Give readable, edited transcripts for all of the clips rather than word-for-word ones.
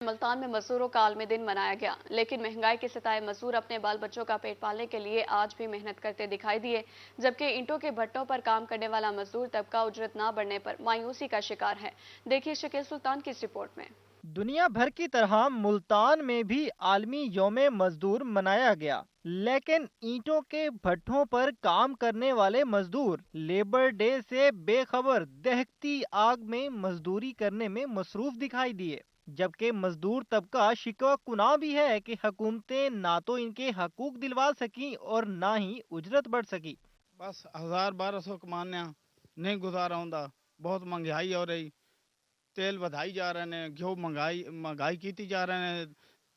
ملتان میں مزدوروں کا عالمی دن منایا گیا، لیکن مہنگائی کے ستائے مزدور اپنے بال بچوں کا پیٹ پالنے کے لیے آج بھی محنت کرتے دکھائی دیے، جبکہ اینٹوں کے بھٹوں پر کام کرنے والا مزدور طبقہ اجرت نہ بڑھنے پر مایوسی کا شکار ہے۔ دیکھیے شکیل سلطان کی اس رپورٹ میں۔ دنیا بھر کی طرح ملتان میں بھی عالمی یوم مزدور منایا گیا، لیکن اینٹوں کے بھٹوں پر کام کرنے والے مزدور لیبر ڈے سے بے خبر دہکتی آگ میں مزدوری کرنے میں مصروف دکھائی دیے، جبکہ مزدور طبقہ شکوہ کناں بھی ہے کہ حکومتیں نہ تو ان کے حقوق دلوا سکیں اور نہ ہی اجرت بڑھ سکی۔ بس 1000-1200 کمانے نہیں گزارا ہوندا، بہت مہنگائی ہو رہی، تیل بدھائی جا رہے ہیں، گھیو مہنگائی کیتی جا رہے ہیں،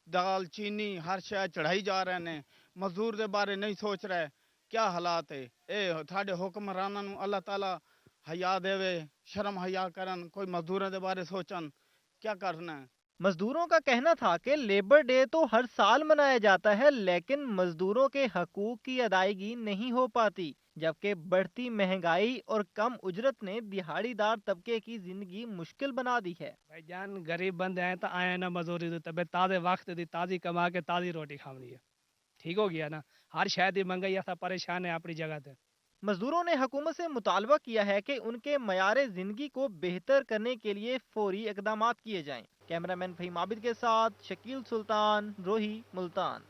دال چینی ہر شے چڑھائی جا رہے ہیں، مزدور دے بارے نہیں سوچ رہے کیا حالات ہے۔ اے تھاڈے حکمراناں نوں اللہ تعالی حیا دے، شرم حیا کرن، کوئی مزدوراں دے بارے سوچن، کیا کرنا ہے۔ مزدوروں کا کہنا تھا کہ لیبر ڈے تو ہر سال منایا جاتا ہے، لیکن مزدوروں کے حقوق کی ادائیگی نہیں ہو پاتی، جبکہ بڑھتی مہنگائی اور کم اجرت نے دہاڑی دار طبقے کی زندگی مشکل بنا دی ہے۔ بھائی جان غریب بندے ہیں تو آئے نا مزدوری تو تبے تازے وقت دی تازی کما کے تازی روٹی کھانی ہے، ٹھیک ہو گیا نا۔ ہر شاید ہی منگائی ایسا پریشان ہے اپنی جگہ تے۔ مزدوروں نے حکومت سے مطالبہ کیا ہے کہ ان کے معیار زندگی کو بہتر کرنے کے لیے فوری اقدامات کیے جائیں۔ کیمرہ مین فہیم عابد کے ساتھ شکیل سلطان، روہی، ملتان۔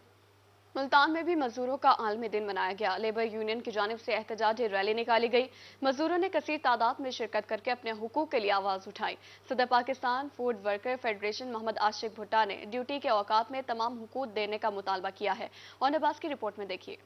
ملتان میں بھی مزدوروں کا عالمی دن منایا گیا، لیبر یونین کی جانب سے احتجاجی ریلی نکالی گئی، مزدوروں نے کثیر تعداد میں شرکت کر کے اپنے حقوق کے لیے آواز اٹھائی۔ صدر پاکستان فوڈ ورکر فیڈریشن محمد عاشق بھٹا نے ڈیوٹی کے اوقات میں تمام حقوق دینے کا مطالبہ کیا ہے۔ اور عباس کی رپورٹ میں دیکھیے۔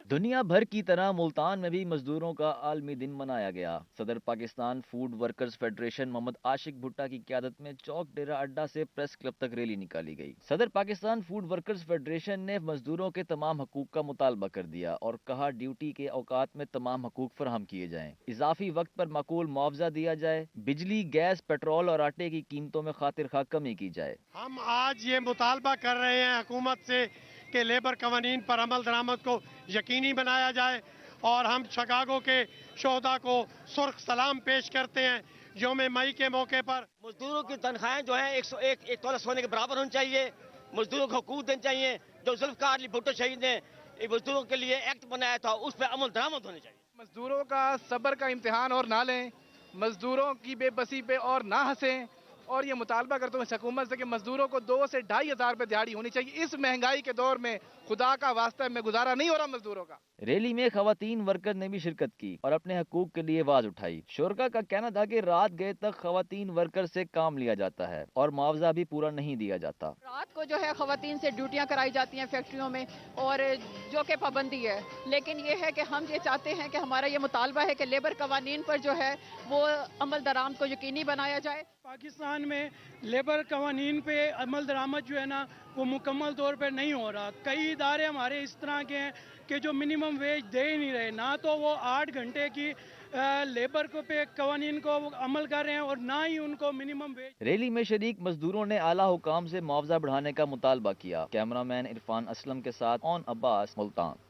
دنیا بھر کی طرح ملتان میں بھی مزدوروں کا عالمی دن منایا گیا۔ صدر پاکستان فوڈ ورکرز فیڈریشن محمد عاشق بھٹا کی قیادت میں چوک ڈیرہ اڈا سے پریس کلب تک ریلی نکالی گئی۔ صدر پاکستان فوڈ ورکرز فیڈریشن نے مزدوروں کے تمام حقوق کا مطالبہ کر دیا اور کہا ڈیوٹی کے اوقات میں تمام حقوق فراہم کیے جائیں، اضافی وقت پر معقول معاوضہ دیا جائے، بجلی، گیس، پیٹرول اور آٹے کی قیمتوں میں خاطر خواہ کمی کی جائے۔ ہم آج یہ مطالبہ کر رہے ہیں حکومت سے کہ لیبر قوانین پر عمل درآمد کو یقینی بنایا جائے، اور ہم شکاگو کے شہداء کو سرخ سلام پیش کرتے ہیں یوم مئی کے موقع پر۔ مزدوروں کی تنخواہیں جو ہیں 101 تولہ سونے کے برابر ہونی چاہیے، مزدوروں کو حقوق دینے چاہیے۔ جو ذوالفقار علی بھٹو شہید نے مزدوروں کے لیے ایکٹ بنایا تھا، اس پہ عمل درآمد ہونے چاہیے۔ مزدوروں کا صبر کا امتحان اور نہ لیں، مزدوروں کی بے بسی پہ اور نہ ہنسیں، اور یہ مطالبہ کرتا ہوں اس حکومت سے کہ مزدوروں کو 2 سے 2500 روپے دیہاڑی ہونی چاہیے۔ اس مہنگائی کے دور میں خدا کا واسطہ میں گزارا نہیں ہو رہا مزدوروں کا۔ ریلی میں خواتین ورکر نے بھی شرکت کی اور اپنے حقوق کے لیے آواز اٹھائی۔ شرکاء کا کہنا تھا کہ رات گئے تک خواتین ورکر سے کام لیا جاتا ہے اور معاوضہ بھی پورا نہیں دیا جاتا۔ رات کو جو ہے خواتین سے ڈیوٹیاں کرائی جاتی ہیں فیکٹریوں میں، اور جو کہ پابندی ہے، لیکن یہ ہے کہ ہم یہ چاہتے ہیں کہ ہمارا یہ مطالبہ ہے کہ لیبر قوانین پر جو ہے وہ عمل درآمد کو یقینی بنایا جائے۔ پاکستان میں لیبر قوانین پہ عمل درآمد جو ہے نا وہ مکمل طور پہ نہیں ہو رہا۔ کئی ادارے ہمارے اس طرح کے ہیں کہ جو منیمم ویج دے ہی نہیں رہے، نہ تو وہ 8 گھنٹے کی لیبر کو پہ قوانین کو عمل کر رہے ہیں اور نہ ہی ان کو منیمم ویج۔ ریلی میں شریک مزدوروں نے اعلیٰ حکام سے معاوضہ بڑھانے کا مطالبہ کیا۔ کیمرہ مین عرفان اسلم کے ساتھ اون عباس، ملتان۔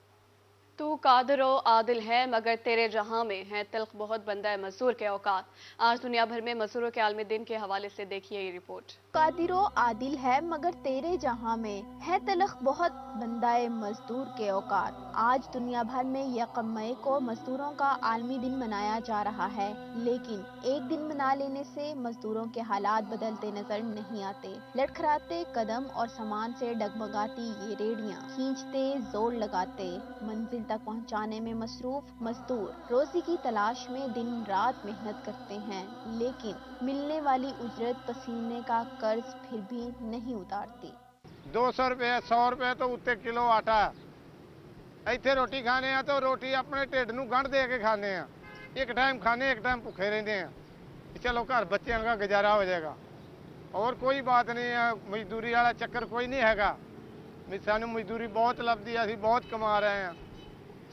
تو قادر و عادل ہے مگر تیرے جہاں میں ہے تلخ بہت بندہ مزدور کے اوقات۔ آج دنیا بھر میں مزدوروں کے عالمی دن کے حوالے سے دیکھیے یہ رپورٹ۔ قادر و عادل ہے مگر تیرے جہاں میں ہے تلخ بہت بندہ مزدور کے اوقات۔ آج دنیا بھر میں یکم مئی کو مزدوروں کا عالمی دن منایا جا رہا ہے، لیکن ایک دن منا لینے سے مزدوروں کے حالات بدلتے نظر نہیں آتے۔ لڑکھڑاتے قدم اور سامان سے ڈگمگاتی یہ ریڑیاں کھینچتے زور لگاتے منزل تک پہنچانے میں مصروف مزدور روزی کی تلاش میں دن رات محنت کرتے ہیں، لیکن ملنے والی اجرت پسینے کا قرض پھر بھی نہیں اتارتی۔ 200 روپے 100 روپے تو اتنے کلو آٹا، ایتھے روٹی کھانے ہیں تو روٹی اپنے ٹھڈ نوں گنڈھ دے کے کھانے ہیں، ایک ٹائم کھانے ایک ٹائم بھوکے رہتے ہیں، چلو گھر بچوں کا گزارا ہو جائے گا، اور کوئی بات نہیں ہے۔ مزدوری والا چکر کوئی نہیں ہے گا، سانو مزدوری بہت لبدی ہے، اسی بہت کما رہے ہیں۔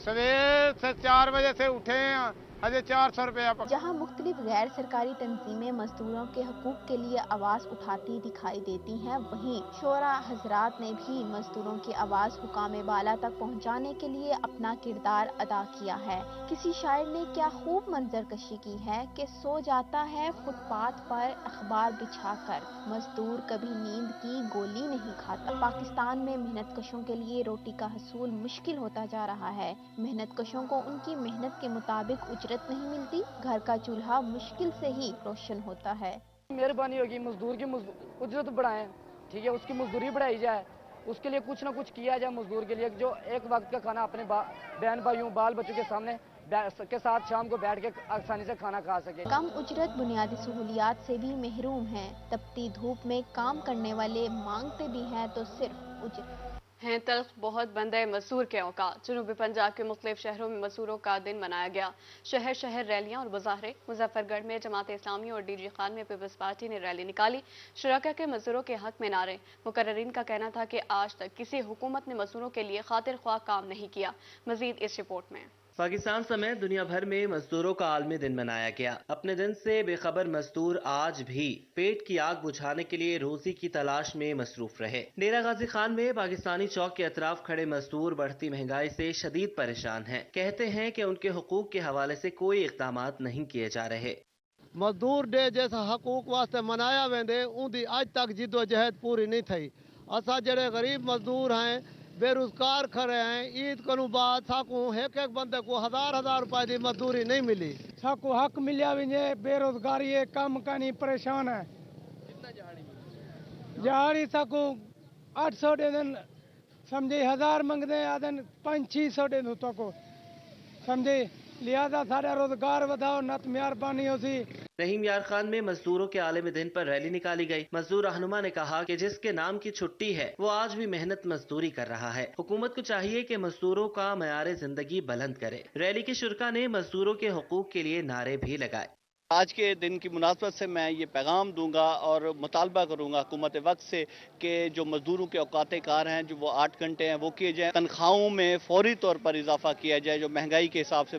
سویر سے 4 بجے سے اٹھے ہیں، अजय 400 रुपया जहां मुख्तलिफ गैर सरकारी तंजीमें मजदूरों के हकूक के लिए आवाज उठाती दिखाई देती हैं, वहीं शोरा हजरात ने भी मजदूरों की आवाज हुकाम बाला तक पहुंचाने के लिए अपना किरदार अदा किया है। किसी शायर ने क्या खूब मंजर कशी की है कि सो जाता है फुटपाथ पर अखबार बिछाकर, मजदूर कभी नींद की गोली नहीं खाता। पाकिस्तान में मेहनत कशों के लिए रोटी का हसूल मुश्किल होता जा रहा है। मेहनत कशों को उनकी मेहनत के मुताबिक उजरत नहीं मिलती, घर का चूल्हा मुश्किल से ही रोशन होता है। मेहरबानी होगी मजदूर की उजरत बढ़ाएं, ठीक है, उसकी मजदूरी बढ़ाई जाए, उसके लिए कुछ ना कुछ किया जाए मजदूर के लिए, जो एक वक्त का खाना अपने बहन भाइयों बाल बच्चों के सामने के साथ शाम को बैठ के आसानी से खाना खा सके। कम उजरत बुनियादी सहूलियात से भी महरूम हैं। तपती धूप में काम करने वाले मांगते भी हैं तो सिर्फ उजरत। हैं तल्ख बहुत बंदे मजदूर के औकात। जनूबी पंजाब के मुख्तलिफ शहरों में मजदूरों का दिन मनाया गया। शहर शहर रैलियां और मुजाहरे। मुजफ्फरगढ़ में जमात इस्लामी और डीजी खान में पीपल्स पार्टी ने रैली निकाली। शुरका के मजदूरों के हक में नारे। मुकर्रिरीन का कहना था कि आज तक किसी हुकूमत ने मजदूरों के लिए खातिर ख्वाह काम नहीं किया। मजीद इस रिपोर्ट में। पाकिस्तान समेत दुनिया भर में मजदूरों का आलमी दिन मनाया गया। अपने दिन से बेखबर मजदूर आज भी पेट की आग बुझाने के लिए रोजी की तलाश में मसरूफ रहे। डेरा गाजी खान में पाकिस्तानी चौक के अतराफ खड़े मजदूर बढ़ती महंगाई से शदीद परेशान हैं। कहते हैं कि उनके हुकूक के हवाले से कोई इक़दामात नहीं किए जा रहे। मजदूर डे जैसा हकूक वास्ते मनाया वेंदे उनकी आज तक जिद्दोजहद पूरी नहीं थी। असा जड़े गरीब मजदूर हैं, बेरोजगार खड़े हैं, ईद को बाद साकू एक एक बंदे को हजार रुपए की मजदूरी नहीं मिली। साकू हक मिलिया भी बेरोजगारी है, कम का नहीं परेशान है। जहाड़ी साकू 800 दे दिन समझे 1000 मंगते आदन 500-600 दे दो को समझे, लिहाजा सारा रोजगार बढ़ाओ, नत मेहरबानी होसी। रहीम यार खान में मजदूरों के आलमी दिन पर रैली निकाली गई। मजदूर रहनुमा ने कहा कि जिसके नाम की छुट्टी है वो आज भी मेहनत मजदूरी कर रहा है। हुकूमत को चाहिए कि मजदूरों का मयार जिंदगी बुलंद करे। रैली के शुरका ने मजदूरों के हुकूक के लिए नारे भी लगाए। आज के दिन की मुनासबत से मैं ये पैगाम दूंगा और मुतालबा करूंगा हुकूमत वक्त से कि जो मजदूरों के औकात कार हैं, जो वो 8 घंटे हैं, वो किए जाएँ। तनख्वाहों में फौरी तौर पर इजाफा किया जाए, जो महंगाई के हिसाब से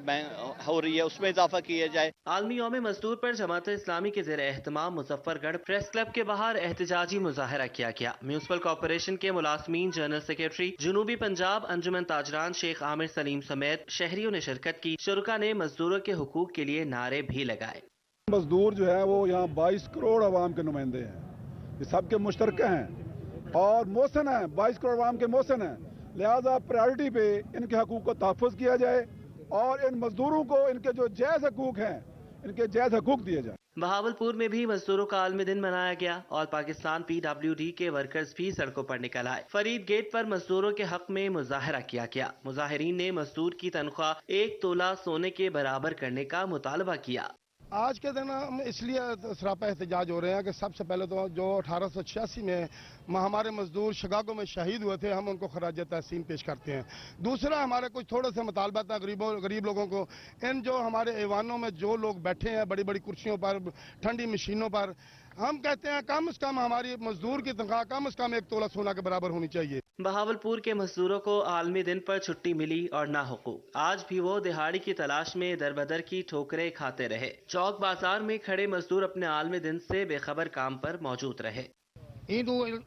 हो रही है उसमें इजाफा किया जाए। आलमी यौम मजदूर पर जमात इस्लामी के ज़ेर एहतमाम मुजफ्फरगढ़ प्रेस क्लब के बाहर एहतजाजी मुजाहरा किया गया। म्यूनसिपल कॉरपोरेशन के मुलाजमीन, जनरल सेक्रेटरी जनूबी पंजाब अंजुमन ताजरान शेख आमिर सलीम समेत शहरियों ने शिरकत की। शुरका ने मजदूरों के हुकूक के लिए नारे भी लगाए। मजदूर जो है वो यहाँ 22 करोड़ आवाम के नुमाइंदे हैं, ये सबके मुश्तरक हैं और मोहसिन हैं, 22 करोड़ आवाम के मोहसिन हैं। लिहाजा प्रायोरिटी पे इनके हकूक को तहफ़्फ़ुज़ किया जाए और इन मजदूरों को इनके जो जायज़ हकूक हैं, इनके जायज़ हकूक दिए जाए। बहावलपुर में भी मजदूरों का आलमी दिन मनाया गया और पाकिस्तान PWD के वर्कर्स भी सड़कों पर निकल आए। फरीद गेट पर मजदूरों के हक में मुजाहरा किया गया। मुजाहिरीन ने मजदूर की तनख्वाह 1 तोला सोने के बराबर करने का मुतालबा किया। आज के दिन हम इसलिए सरापा एहतजाज हो रहे हैं कि सबसे पहले तो जो 1886 में हमारे मजदूर शिकागो में शहीद हुए थे, हम उनको खराज तहसीन पेश करते हैं। दूसरा, हमारे कुछ थोड़े से मुतालबा था गरीब लोगों को। इन जो हमारे ऐवानों में जो लोग बैठे हैं बड़ी बड़ी कुर्सियों पर, ठंडी मशीनों पर, हम कहते हैं कम से कम हमारी मजदूर की तनख्वाह कम से कम 1 तोला सोना के बराबर होनी चाहिए। बहावलपुर के मजदूरों को आलमी दिन पर छुट्टी मिली और ना हुकूक। आज भी वो दिहाड़ी की तलाश में दरबदर की ठोकरें खाते रहे। चौक बाजार में खड़े मजदूर अपने आलमी दिन से बेखबर काम पर मौजूद रहे।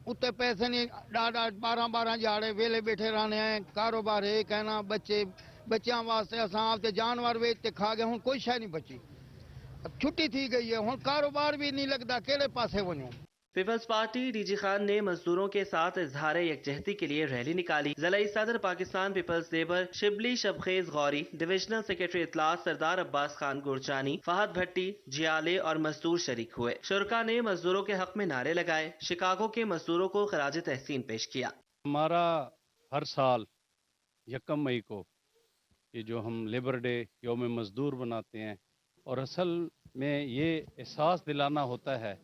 उत्ते पैसे नहीं 12 जाड़े वेले बैठे रहने हैं। कारोबार है कहना बच्चों वास्ते असां आपते जानवर वेच के खा गए, हूं कोई शय नहीं बची। छुट्टी थी गई है, हूं कारोबार भी नहीं लगता, केड़े पासे वणूं। पीपल्स पार्टी डीजी खान ने मजदूरों के साथ इजहार यकजहती के लिए रैली निकाली। ज़िला सदर पाकिस्तान पीपल्स लेबर शिबली शबखेज गौरी, डिविजनल सेक्रेटरी इतलास सरदार अब्बास खान गुरजानी, फहद भट्टी, जियाले और मजदूर शरीक हुए। शुरका ने मजदूरों के हक में नारे लगाए। शिकागो के मजदूरों को खराज तहसीन पेश किया। हमारा हर साल 1 मई को ये जो हम लेबर डे यौम मजदूर बनाते हैं, और असल में ये एहसास दिलाना होता है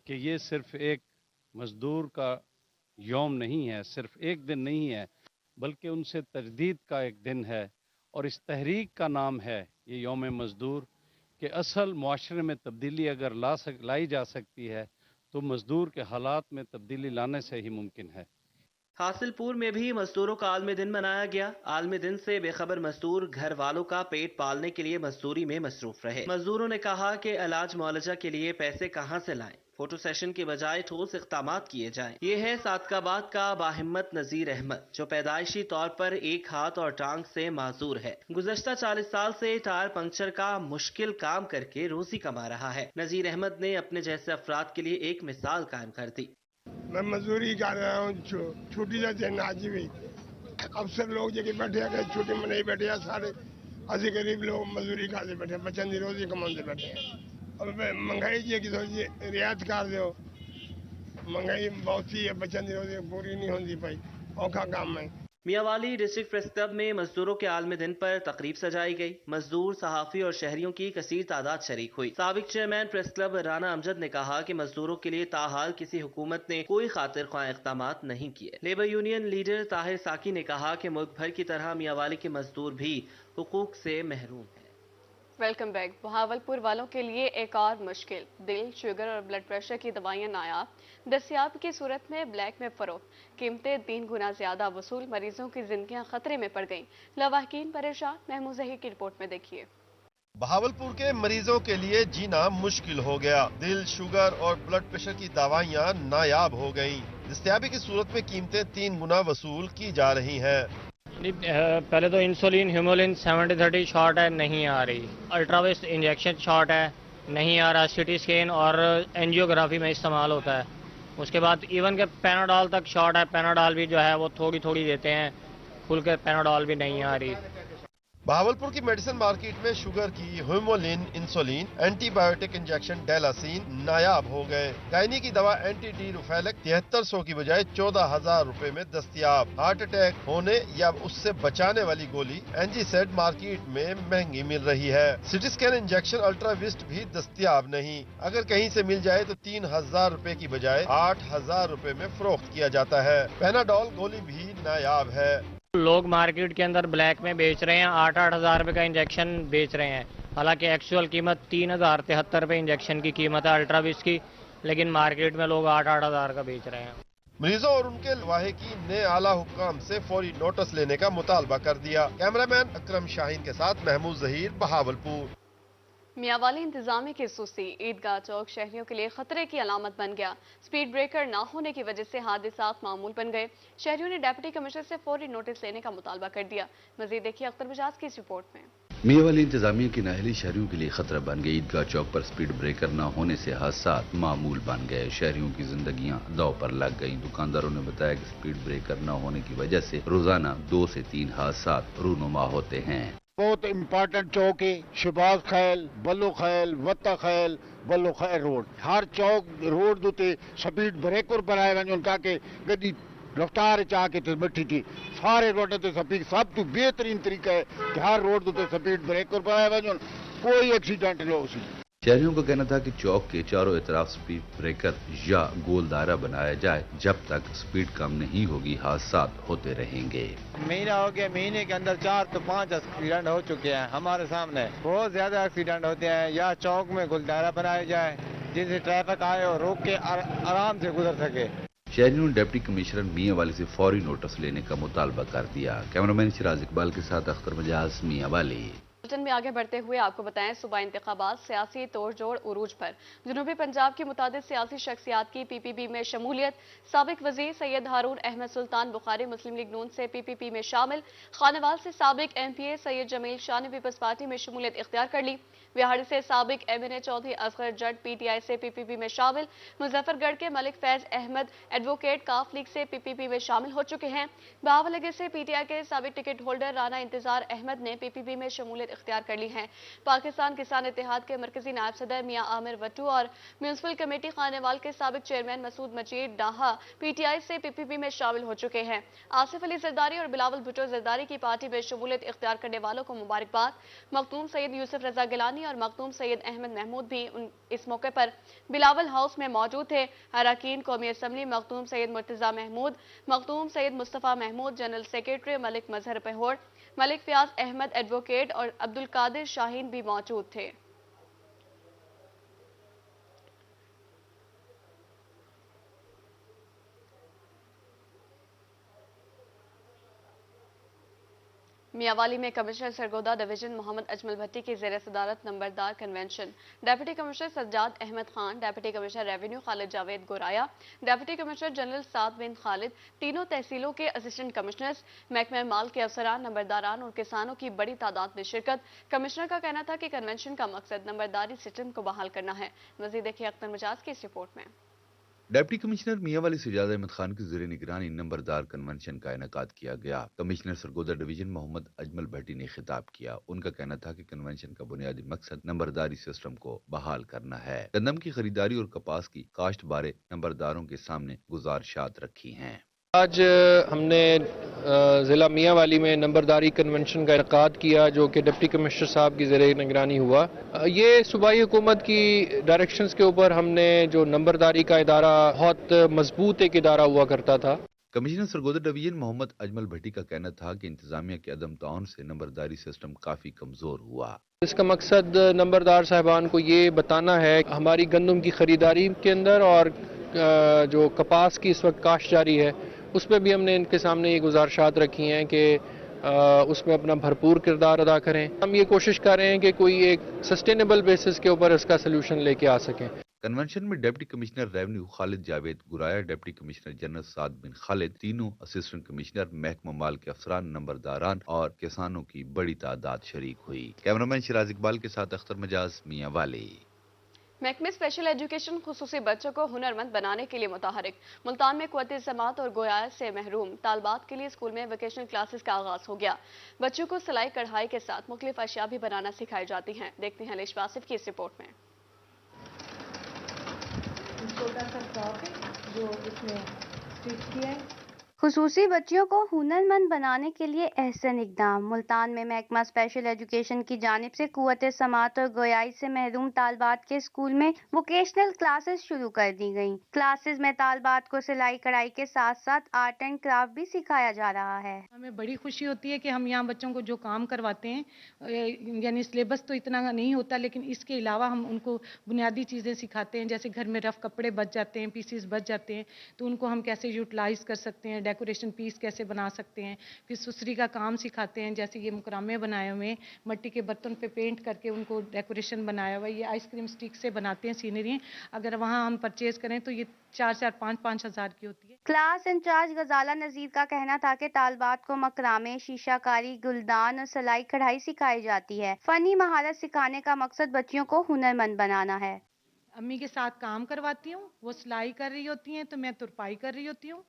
कि ये सिर्फ एक मजदूर का यौम नहीं है, सिर्फ एक दिन नहीं है, बल्कि उनसे तजदीद का एक दिन है। और इस तहरीक का नाम है ये यौम मजदूर, कि असल मुआशरे में तब्दीली अगर लाई जा सकती है तो मजदूर के हालात में तब्दीली लाने से ही मुमकिन है। हासिलपुर में भी मजदूरों का आलमी दिन मनाया गया। आलमी दिन से बेखबर मजदूर घर वालों का पेट पालने के लिए मजदूरी में मसरूफ रहे। मजदूरों ने कहा कि इलाज मुआलजा के लिए पैसे कहां से लाएं, फोटो सेशन के बजाय ठोस इक़दामात किए जाएं। ये है सादकाबाद का बाहिम्मत नजीर अहमद, जो पैदाइशी तौर पर एक हाथ और टांग से माजूर है। गुज़श्ता 40 साल से टायर पंक्चर का मुश्किल काम करके रोजी कमा रहा है। नजीर अहमद ने अपने जैसे अफराद के लिए एक मिसाल कायम कर दी। मैं मजदूरी कर रहा हूँ, छुट्टी का दिन आज भी अफसर लोग जो बैठे हैं, छुट्टी में नहीं बैठे हैं, सारे असी गरीब लोग मजदूरी करते बैठे हैं, बच्चों की रोजी कमाते बैठे हैं। और महंगाई जी की थोड़ी रियायत कर दो, महंगाई बहुत सी है, बच्चों की रोजी पूरी नहीं होती भाई, औखा काम है। मियांवाली डिस्ट्रिक्ट प्रेस क्लब में मजदूरों के आलमी दिन पर तकरीब सजाई गई। मजदूर, सहाफी और शहरियों की कसीर तादाद शरीक हुई। साबिक chairman press club Rana Amjad ने कहा कि मजदूरों के लिए ताहाल किसी हुकूमत ने कोई खातिर ख्वाह इक़दामात नहीं किए। लेबर यूनियन लीडर ताहिर साकी ने कहा कि मुल्क भर की तरह मियांवाली के मजदूर भी हुकूक से महरूम हैं। Welcome back. बहावलपुर वालों के लिए एक और मुश्किल, दिल, शुगर और ब्लड प्रेशर की दवाइयां नायाब, दस्तयाब की सूरत में ब्लैक में फरोख्त, कीमतें 3 गुना ज्यादा वसूल, मरीजों की जिंदगियां खतरे में पड़ गईं। लवाहकीन परेशान। महमूद ज़हीर की रिपोर्ट में देखिए। बहावलपुर के मरीजों के लिए जीना मुश्किल हो गया। दिल, शुगर और ब्लड प्रेशर की दवाइयां नायाब हो गईं। दस्तयाबी की सूरत में कीमतें 3 गुना वसूल की जा रही हैं। पहले तो इंसुलिन ह्यूमोलिन 70-30 शॉर्ट है, नहीं आ रही। अल्ट्रावेस्ट इंजेक्शन शॉर्ट है, नहीं आ रहा। सिटी स्कैन और एंजियोग्राफी में इस्तेमाल होता है। उसके बाद इवन के पैनाडॉल तक शॉर्ट है, पैनाडॉल भी जो है वो थोड़ी थोड़ी देते हैं, फुल के पैनाडॉल भी नहीं आ रही। बहावलपुर की मेडिसिन मार्केट में शुगर की ह्यूमोलिन, इंसुलिन, एंटीबायोटिक इंजेक्शन डेलासीन नायाब हो गए। गायनी की दवा एंटी डी रुफेलक 7300 की बजाय 14,000 रुपए में दस्तयाब। हार्ट अटैक होने या उससे बचाने वाली गोली एंजीसेड मार्केट में महंगी मिल रही है। सिटी स्कैन इंजेक्शन अल्ट्राविस्ट भी दस्तयाब नहीं। अगर कहीं से मिल जाए तो 3,000 रुपए की बजाय 8,000 रुपए में फरोख्त किया जाता है। पैनाडॉल गोली भी नायाब है। लोग मार्केट के अंदर ब्लैक में बेच रहे हैं, 8-8 हज़ार रुपये का इंजेक्शन बेच रहे हैं। हालांकि एक्चुअल कीमत 3,073 रुपये इंजेक्शन की कीमत है अल्ट्राविस की, लेकिन मार्केट में लोग 8-8 हज़ार का बेच रहे हैं। मरीजों और उनके लवाहिकीन ने आला हुक्काम से फौरी नोटिस लेने का मुतालबा कर दिया। कैमरामैन अकरम शाहीन के साथ महमूद ज़हीर, बहावलपुर। मियांवाली इंतजामी की सुस्ती, ईदगाह चौक शहरियों के लिए खतरे की अलामत बन गया। स्पीड ब्रेकर न होने की वजह से हादसात मामूल बन गए। शहरियों ने डिप्टी कमिश्नर से फौरी नोटिस लेने का मुतालबा कर दिया। मजीद देखिए अख्तर बजाज की इस रिपोर्ट में। मियांवाली इंतजामिया की नाअहली शहरियों के लिए खतरा बन गई। ईदगाह चौक पर स्पीड ब्रेकर न होने से हादसात मामूल बन गए। शहरियों की जिंदगियां दांव पर लग गईं। दुकानदारों ने बताया कि स्पीड ब्रेकर न होने की वजह से रोजाना 2 से 3 हादसात रूनुमा होते हैं। बहुत इम्पोर्टेंट चौक है, शहबाज खैल, बल्लो खैल, वत्ता खैल, बल्लो खैल रोड। हर चौक रोड दुते स्पीड ब्रेकर बनाए वन उनका के गड्डी रफ्तार चाह के ते बैठी थी। सारे रोड ते स्पीड सब तो बेहतरीन तरीका है कि हर रोड दुते स्पीड ब्रेकर बनाए वन, कोई एक्सीडेंट न हो। शहरियों का कहना था कि चौक के चारों तरफ स्पीड ब्रेकर या गोल दायरा बनाया जाए। जब तक स्पीड कम नहीं होगी हादसात होते रहेंगे। महीना हो गया, महीने के अंदर 4 तो 5 एक्सीडेंट हो चुके हैं हमारे सामने। बहुत ज्यादा एक्सीडेंट होते हैं। या चौक में गोल दायरा बनाया जाए जिससे ट्रैफिक आए और रोक के आराम से गुजर सके। शहरियों ने डिप्टी कमिश्नर मियांवाली से फौरी नोटिस लेने का मुतालबा कर दिया। कैमरामैन सिराज इकबाल के साथ अख्तर बजाज, मियांवाली। बुलेटिन में आगे बढ़ते हुए आपको बताएं, सूबा इंतखाबात सियासी तोड़जोड़ उरूज पर। जनूबी पंजाब की मुतादिद सियासी शख्सियात की पीपीपी में शमूलियत। साबिक वजीर सैयद हारून अहमद सुल्तान बुखारी मुस्लिम लीग नून से पीपीपी में शामिल। खानेवाल से साबिक एमपीए सैयद जमील शाह ने पीपल्स पार्टी में शमूलियत इख्तियार कर ली। बिहाड़ी से साबिक एमएनए चौधरी असगर जट पीटीआई से पीपीपी में शामिल। मुजफ्फरगढ़ के मलिक फैज अहमद एडवोकेट काफ लीग से पीपीपी में शामिल हो चुके हैं। बहावलगे से पीटीआई के साबिक टिकट होल्डर राना इंतजार अहमद ने पीपीपी में शमूलियत इख्तियार कर ली है। पाकिस्तान किसान इत्तेहाद के मरकजी नायब सदर मियां आमिर वट्टू और म्यूनसिपल कमेटी खानेवाल के साबिक चेयरमैन मसूद मजीद डाहा पीटीआई से पीपीपी में शामिल हो चुके हैं। आसिफ अली जरदारी और बिलावल भुट्टो जरदारी की पार्टी में शमूलियत इख्तियार करने वालों को मुबारकबाद। मखदूम सैयद यूसुफ रजा गिलानी और मखदूम सैयद अहमद महमूद भी इस मौके पर बिलावल हाउस में मौजूद थे। अरकान कौमी assembly Makhdoom Syed Murtaza Mahmood, Makhdoom Syed Mustafa Mahmood, general secretary Malik Mazhar Pahor, Malik Fayyaz Ahmed advocate और अब्दुल कादिर शाहीन भी मौजूद थे। मियावाली में कमिश्नर सरगोदा डिवीजन मोहम्मद अजमल भट्टी की ज़ेर सदारत नंबरदार convention, deputy commissioner Sajjad Ahmed Khan, deputy commissioner revenue Khalid Javed Goraya, deputy commissioner general Saad bin Khalid, तीनों तहसीलों के असिस्टेंट कमिश्नर्स, महकमा माल के अफसरान, नंबरदारान और किसानों की बड़ी तादाद में शिरकत। कमिश्नर का कहना था कि कन्वेंशन का मकसद नंबरदारी सिस्टम को बहाल करना है। मज़ीद देखिए अख्तर मिजाज की इस रिपोर्ट में। डिप्टी कमिश्नर मियावाली सज्जाद अहमद खान की ज़ेर निगरानी नंबरदार कन्वेंशन का इनेकाद किया गया। कमिश्नर सरगोदा डिवीजन मोहम्मद अजमल भट्टी ने खिताब किया। उनका कहना था कि कन्वेंशन का बुनियादी मकसद नंबरदारी सिस्टम को बहाल करना है। गंदम की खरीदारी और कपास की काश्त बारे नंबरदारों के सामने गुजारिशात रखी हैं। आज हमने ज़िला मियावाली में नंबरदारी कन्वेंशन का इनेकाद किया, जो कि डिप्टी कमिश्नर साहब की ज़ेर निगरानी हुआ। ये सूबाई हुकूमत की डायरेक्शंस के ऊपर हमने जो नंबरदारी का इदारा बहुत मजबूत एक इदारा हुआ करता था। कमिश्नर सरगोदा डिवीजन मोहम्मद अजमल भट्टी का कहना था कि इंतजामिया के अदम ताउन से नंबरदारी सिस्टम काफी कमजोर हुआ। इसका मकसद नंबरदार साहबान को ये बताना है हमारी गंदम की खरीदारी के अंदर और जो कपास की इस वक्त काश्त जारी है उसमें भी हमने इनके सामने ये गुजारिशात रखी हैं कि उसमें अपना भरपूर किरदार अदा करें। हम ये कोशिश कर रहे हैं कि कोई एक सस्टेनेबल बेसिस के ऊपर इसका सलूशन लेके आ सकें। कन्वेंशन में deputy commissioner revenue Khalid Javed Goraya, deputy commissioner general Saad bin Khalid, तीनों असिस्टेंट कमिश्नर, महकमा माल के अफसरान, नंबरदारान और किसानों की बड़ी तादाद शरीक हुई। कैमरामैन शिराज इकबाल के साथ अख्तर मिजाज, मियावाली। महकमे स्पेशल एजुकेशन खुसूसी बच्चों को हुनरमंद बनाने के लिए मुतहरिक। मुल्तान में क़ुव्वत समात और गोयात से महरूम तालबात के लिए स्कूल में वोकेशनल क्लासेस का आगाज हो गया। बच्चों को सिलाई कढ़ाई के साथ मुख्तलिफ अशिया भी बनाना सिखाई जाती हैं। देखते हैं अलीश वासिफ की इस रिपोर्ट में। छोटा सा फ्रॉक है जो इसमें स्टिच किया है। खुसूसी बच्चियों को हुनरमंद बनाने के लिए अहसन इकदाम। मुल्तान में महकमा स्पेशल एजुकेशन की जानिब से क़ुव्वत समात और गोयाई से महरूम तालबात के स्कूल में वोकेशनल क्लासेस शुरू कर दी गईं। क्लासेस में तालबात को सिलाई कढ़ाई के साथ साथ आर्ट एंड क्राफ्ट भी सिखाया जा रहा है। हमें बड़ी खुशी होती है कि हम यहाँ बच्चों को जो काम करवाते हैं, यानी सिलेबस तो इतना नहीं होता, लेकिन इसके अलावा हम उनको बुनियादी चीज़ें सिखाते हैं। जैसे घर में रफ कपड़े बच जाते हैं, पीसीस बच जाते हैं, तो उनको हम कैसे यूटिलाइज कर सकते हैं, डेकोरेशन पीस कैसे बना सकते हैं। फिर सुसरी का काम सिखाते हैं, जैसे ये मुकरामे बनाए हुए मट्टी के बर्तन पे पेंट करके उनको डेकोरेशन बनाया हुआ। ये आइसक्रीम स्टिक से बनाते हैं सीनरी। अगर वहाँ हम परचेज करें तो ये 4-4, 5-5 हज़ार की होती है। क्लास इंचार्ज गजाला नजीर का कहना था कि तालबात को मकरामे, शीशाकारी, गुलदान और सिलाई कढ़ाई सिखाई जाती है। फनी महारत सिखाने का मकसद बच्चियों को हुनरमंद बनाना है। अम्मी के साथ काम करवाती हूँ, वो सिलाई कर रही होती हैं तो मैं तुरपाई कर रही होती हूँ।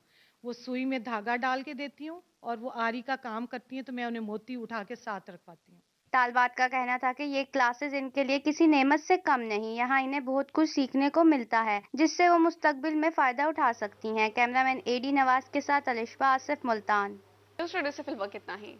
वो सुई में धागा डाल के देती हूँ और वो आरी का काम करती हैं तो मैं उन्हें मोती उठा के साथ रखवाती हूँ। तालबात का कहना था कि ये क्लासेस इनके लिए किसी नेमत से कम नहीं, यहाँ इन्हें बहुत कुछ सीखने को मिलता है जिससे वो मुस्तकबिल में फ़ायदा उठा सकती हैं। कैमरामैन एडी नवाज के साथ अलिशा आसिफ, मुल्तान। दूसरे से फिलहाल कितना ही।